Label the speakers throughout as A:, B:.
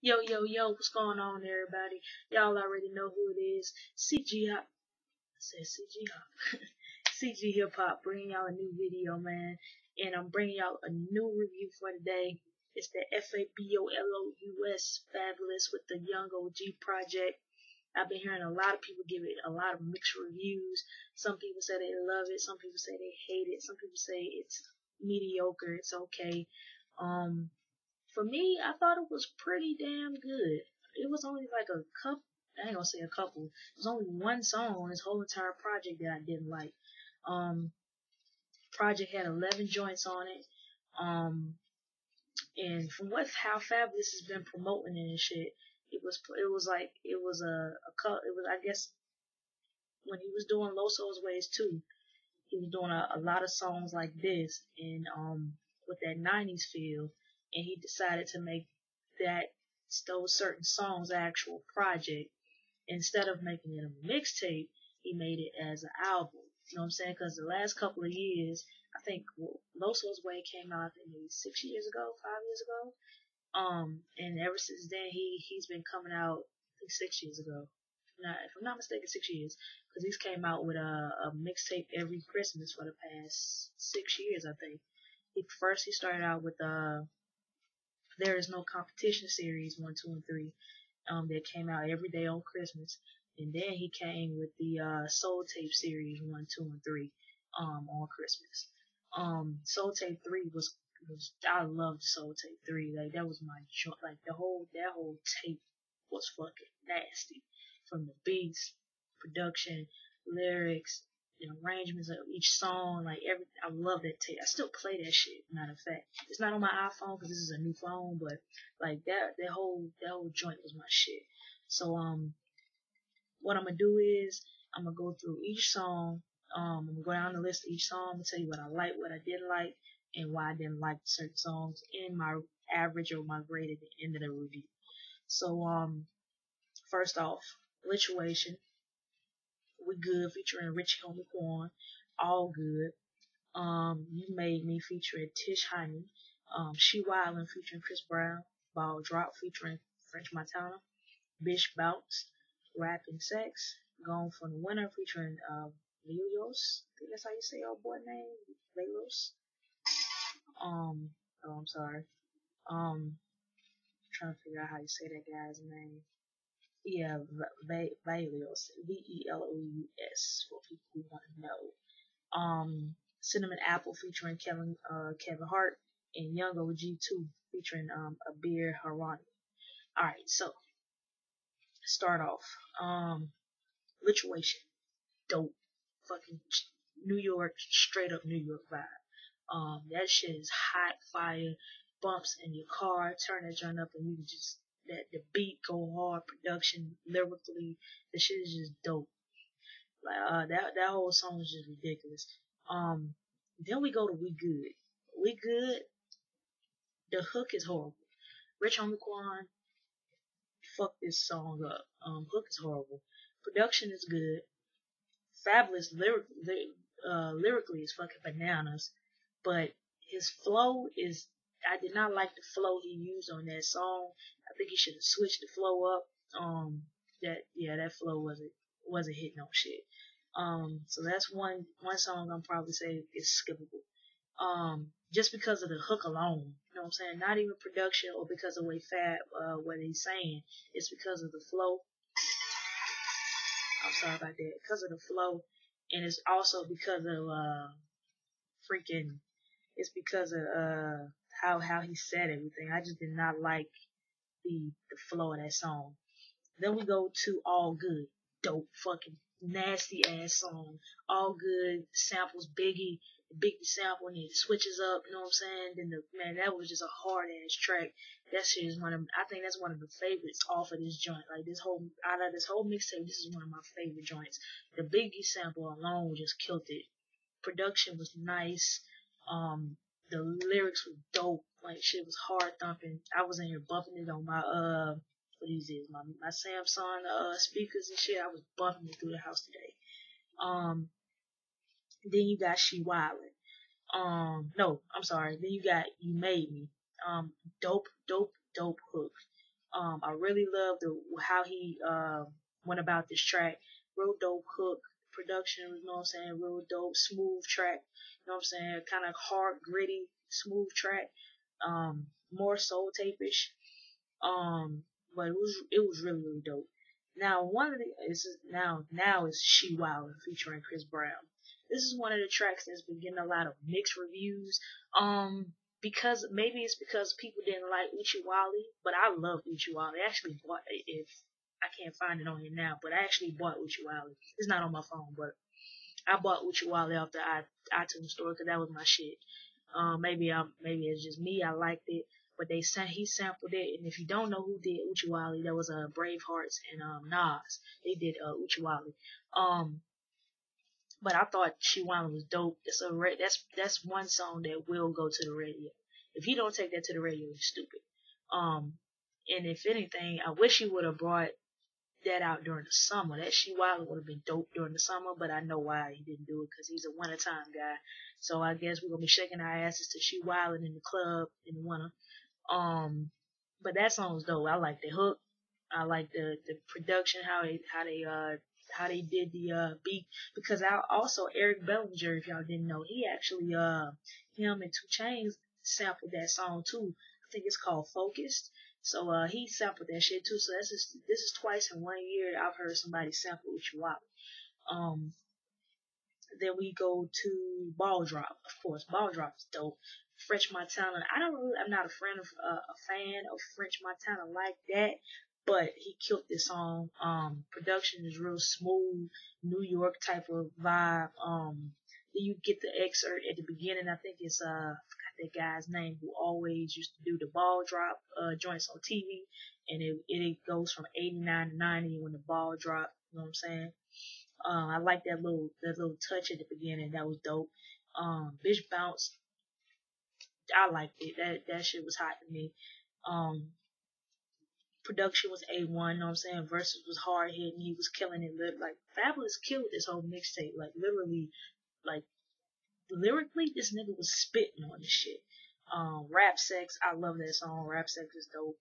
A: Yo, yo, yo, what's going on, everybody? Y'all already know who it is. CG-Hop. I said CG-Hop. CG-Hip-Hop bringing y'all a new video, man. And I'm bringing y'all a new review for today. It's the Fabolous Fabolous with the Young OG project. I've been hearing a lot of people give it a lot of mixed reviews. Some people say they love it. Some people say they hate it. Some people say it's mediocre. It's okay. Um, for me, I thought it was pretty damn good. It was only like a couple. I ain't gonna say a couple. There's only one song on this whole entire project that I didn't like. Um, project had 11 joints on it. Um, and from how Fabulous has been promoting it and shit, it was, I guess, when he was doing Loso's Ways too, he was doing a lot of songs like this and with that 90s feel, and he decided to make that those certain songs actual project. Instead of making it a mixtape, he made it as an album. You know what I'm saying? Because the last couple of years, I think Loso's Way came out, I think maybe 6 years ago, 5 years ago. And ever since then, he's been coming out, I think 6 years ago. Not, if I'm not mistaken, 6 years, because he's came out with a mixtape every Christmas for the past 6 years, I think. He started out with There Is No Competition series 1, 2, and 3, that came out every day on Christmas, and then he came with the Soul Tape series 1, 2, and 3, on Christmas. Soul Tape 3 was I loved Soul Tape 3. Like that was my joy. Like that whole tape was fucking nasty, from the beats, production, lyrics, the arrangements of each song, like every. I love that tape. I still play that shit. Matter of fact, it's not on my iPhone because this is a new phone, but like that whole joint was my shit. So what I'm gonna do is I'm gonna go through each song. I'm gonna go down the list of each song and tell you what I like, what I didn't like, and why I didn't like certain songs in my average or my grade at the end of the review. So first off, Lituation, We Good featuring Richie Homie Quan, all good. You Made Me featuring Tish Hyman, She Wildin' featuring Chris Brown, Ball Drop featuring French Montana, Bish Bounce, Rap and Sex, Gone from the Winter featuring Lilios. I think that's how you say your boy name, Velos. Oh, I'm sorry. Trying to figure out how you say that guy's name. Yeah, Velios, Velous, for people who want to know. Cinnamon Apple featuring Kevin Hart, and Young OG 2 featuring Abir Harani. Alright, so start off. Lituation. Dope. Fucking New York, straight up New York vibe. That shit is hot fire. Bumps in your car, turn that joint up, and you can just that the beat go hard, production, lyrically, the shit is just dope. Like that whole song is just ridiculous. Um, then we go to We Good. We Good. The hook is horrible. Rich Homie Quan fucked this song up. Hook is horrible. Production is good. Fabulous lyrically is fucking bananas, but his flow is. I did not like the flow he used on that song. I think he should have switched the flow up. That flow wasn't hitting on shit. So that's one song I'm probably say is skippable. Just because of the hook alone. You know what I'm saying? Not even production or because of what he's saying. It's because of the flow. I'm sorry about that. Because of the flow, and it's also because of freaking. It's because of how he said everything. I just did not like the flow of that song. Then we go to All Good. Dope fucking nasty ass song. All Good samples Biggie sample, and it switches up, you know what I'm saying? Then that was just a hard ass track. That shit is I think that's one of the favorites off of this joint. Like out of this whole mixtape, this is one of my favorite joints. The Biggie sample alone just killed it. Production was nice. The lyrics were dope. Like shit was hard thumping. I was in here bumping it on my what is it? My Samsung speakers and shit. I was bumping it through the house today. Then you got She Wildin'. No, I'm sorry. Then you got You Made Me. Dope hook. I really love how he went about this track. Real dope hook, production, you know what I'm saying? Real dope, smooth track, you know what I'm saying? Kind of hard, gritty, smooth track. More soul tape-ish. But it was really really dope. Now one of the this is now is She Wildin' featuring Chris Brown. This is one of the tracks that's been getting a lot of mixed reviews. Because maybe it's because people didn't like Uchi Wally, but I love Uchi Wally. I actually bought it. If I can't find it on here now, but I actually bought Uchi Wally. It's not on my phone, but I bought Uchi Wally off the iTunes store because that was my shit. Maybe it's just me. I liked it, but he sampled it. And if you don't know who did Uchiwali, that was Bravehearts and Nas. They did Uchiwali. Um, but I thought Chihuahua was dope. That's one song that will go to the radio. If he don't take that to the radio, he's stupid. Um, and if anything, I wish he would have brought that out during the summer. That She Wilder would have been dope during the summer, but I know why he didn't do it because he's a wintertime guy. So I guess we're gonna be shaking our asses to She Wilder in the club in the winter. But that song's dope. I like the hook. I like the production, how they did the beat because I also Eric Bellinger, if y'all didn't know, he actually him and 2 Chainz sampled that song too. I think it's called Focused. So he sampled that shit too. So this is twice in 1 year I've heard somebody sample Uchiwali. Um then we go to Ball Drop. Of course, Ball Drop is dope. French Montana. I'm not a fan of French Montana like that, but he killed this song. Production is real smooth, New York type of vibe. Then you get the excerpt at the beginning. I think it's I forgot that guy's name who always used to do the Ball Drop joints on TV, and it goes from 89 to 90 when the ball drop. You know what I'm saying? I like that little touch at the beginning. That was dope. Bitch Bounce. I liked it. That shit was hot to me. Um, Production was A1. You know what I'm saying? Verses was hard hitting. He was killing it. Like Fabolous killed this whole mixtape. Like literally, like lyrically, this nigga was spitting on this shit. Rap Sex. I love that song. Rap Sex is dope.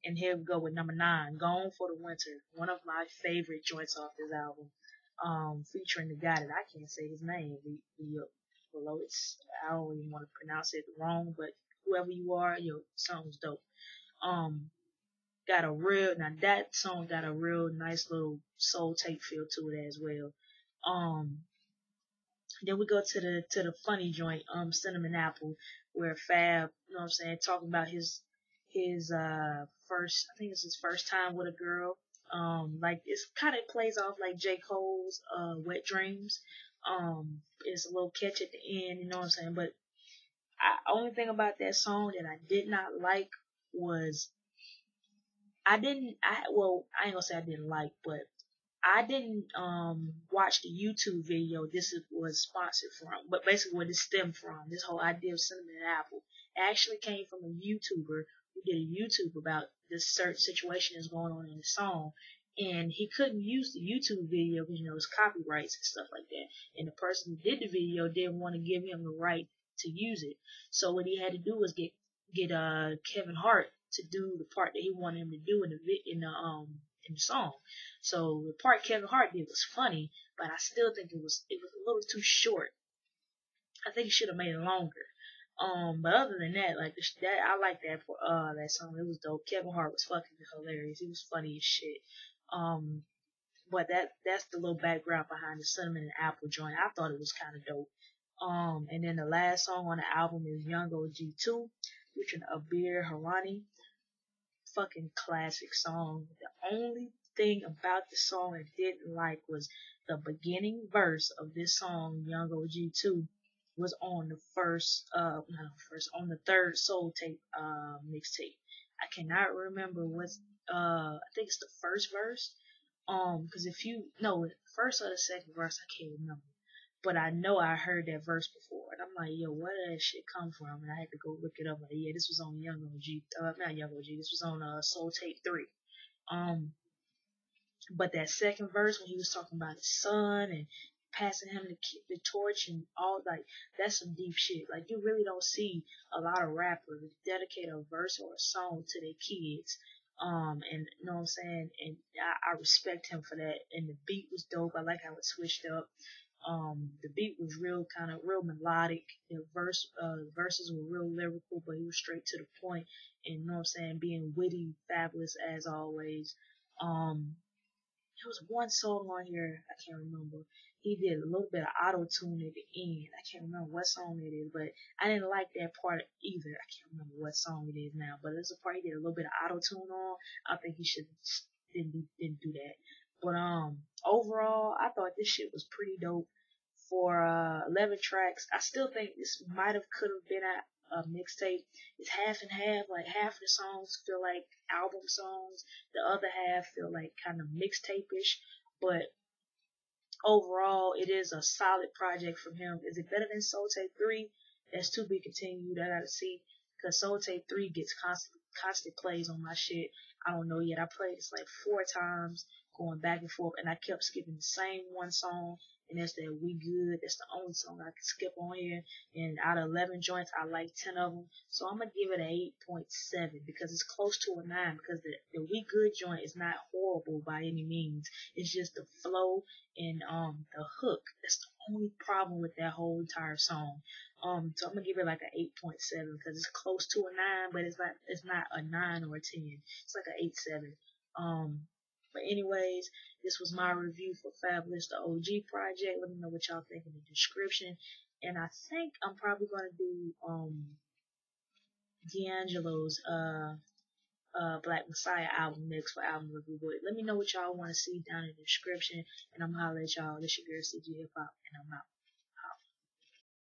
A: And here we go with number 9, Gone for the Winter. One of my favorite joints off this album. Featuring the guy that I can't say his name. Below it's, I don't even want to pronounce it wrong, but whoever you are, your song's dope. Um, now that song got a real nice little soul tape feel to it as well. Um, then we go to the funny joint, Cinnamon Apple, where Fab, you know what I'm saying, talking about his first, I think it's his first time with a girl. Like it's kind of plays off like J. Cole's Wet Dreams. It's a little catch at the end, you know what I'm saying. But only thing about that song that I did not like was I didn't. I ain't gonna say I didn't like, but I didn't watch the YouTube video was sponsored from, but basically where this stemmed from, this whole idea of cinnamon and apple, actually came from a YouTuber who did a YouTube about this certain situation that's going on in the song, and he couldn't use the YouTube video because it's copyrights and stuff like that, and the person who did the video didn't want to give him the right to use it, so what he had to do was get Kevin Hart to do the part that he wanted him to do in the song. So the part Kevin Hart did was funny, but I still think it was a little too short. I think he should have made it longer. But other than that, like that, I like that for that song. It was dope. Kevin Hart was fucking hilarious. He was funny as shit. Um, but that's the little background behind the cinnamon and apple joint. I thought it was kind of dope. And then the last song on the album is Young OG 2, featuring Abir Harani. Fucking classic song. The only thing about the song I didn't like was the beginning verse of this song, Young OG 2, was on the on the third Soul Tape mixtape. I cannot remember I think it's the first verse. Cause first or the second verse, I can't remember. But I know I heard that verse before, and I'm like, yo, where did that shit come from? And I had to go look it up. Like, yeah, this was on Young OG, not Young OG. This was on Soul Tape 3. Um, but that second verse when he was talking about his son and passing him the torch and all, like, that's some deep shit. Like, you really don't see a lot of rappers dedicate a verse or a song to their kids. And you know what I'm saying? And I respect him for that. And the beat was dope. I like how it switched up. The beat was real melodic. Verses were real lyrical, but he was straight to the point. And you know what I'm saying? Being witty, fabulous as always. Um, there was one song on here, I can't remember. He did a little bit of auto tune at the end. I can't remember what song it is, but I didn't like that part either. I can't remember what song it is now, but there's a part he did a little bit of auto tune on. I think he should didn't do that. But overall, I thought this shit was pretty dope for 11 tracks. I still think this might have could have been a mixtape. It's half and half. Like half of the songs feel like album songs, the other half feel like kind of mixtape-ish. But overall, it is a solid project from him. Is it better than Soul Tape 3? That's to be continued. I gotta see. Because Soul Tape 3 gets constant plays on my shit. I don't know yet. I played this like 4 times, going back and forth, and I kept skipping the same one song, and that's that We Good. That's the only song I could skip on here. And out of 11 joints, I like 10 of them. So I'm gonna give it an 8.7 because it's close to a 9 because the We Good joint is not horrible by any means. It's just the flow and the hook. That's the only problem with that whole entire song. So I'm gonna give it like an 8.7 because it's close to a 9, but it's not a 9 or a 10. It's like an 8.7. But anyways, this was my review for Fabolous, the OG project. Let me know what y'all think in the description. And I think I'm probably gonna do D'Angelo's Black Messiah album next for album review. But let me know what y'all want to see down in the description, and I'm gonna holler at y'all. This your girl CG-Hiphop, and I'm out.